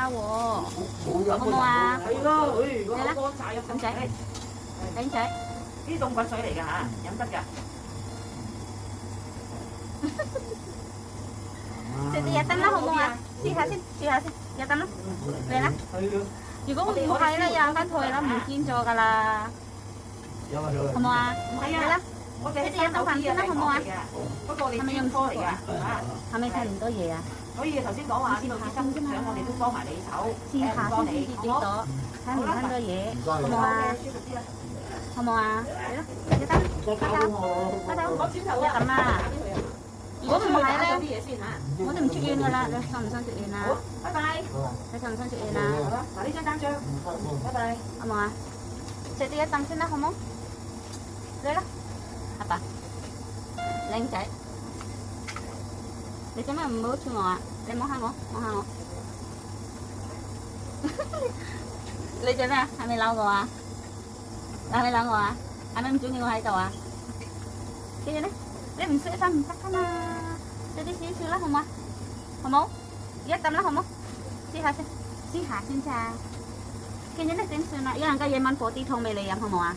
啦喎，好唔好啊？係咯，如果你咧乾晒咁咁仔，頂仔，呢啲凍滾水嚟㗎嚇，飲得㗎。食啲嘢燈啦，好唔好啊？試下先，試下先，嘢燈啦，嚟啦！如果唔係咧，有間退啦，唔見咗㗎啦，好唔好啊？係嚟啦！啊，我哋你哋一等飯先啦，好唔好啊？不過你係咪用科嚟㗎？係咪睇唔到嘢啊？所以頭先講話呢度啲生長，我哋都幫埋你手，試下先先至見到，睇唔睇到嘢，好唔好啊？好唔好啊？嚟啦，嘢燈，開頭，一等啦。如果唔係咧，我哋唔出院㗎啦。你想唔想出院啊？拜拜。你想唔想出院啊？嗱呢張單張，拜拜。好唔好啊？食啲嘢等先啦，好唔好？嚟啦，阿爸，靚仔，你做咩唔好串我啊？你摸下我，摸下我。你做咩啊？係咪嬲我啊？係咪嬲我啊？係咪唔中意我喺度啊？跟住咧，你唔食飯唔得噶嘛，食啲少少啦，好唔好？好冇？一啖啦，好冇？試下先，試下先咋。跟住咧點算啊？有人家夜晚煲啲湯俾你飲，好唔好啊？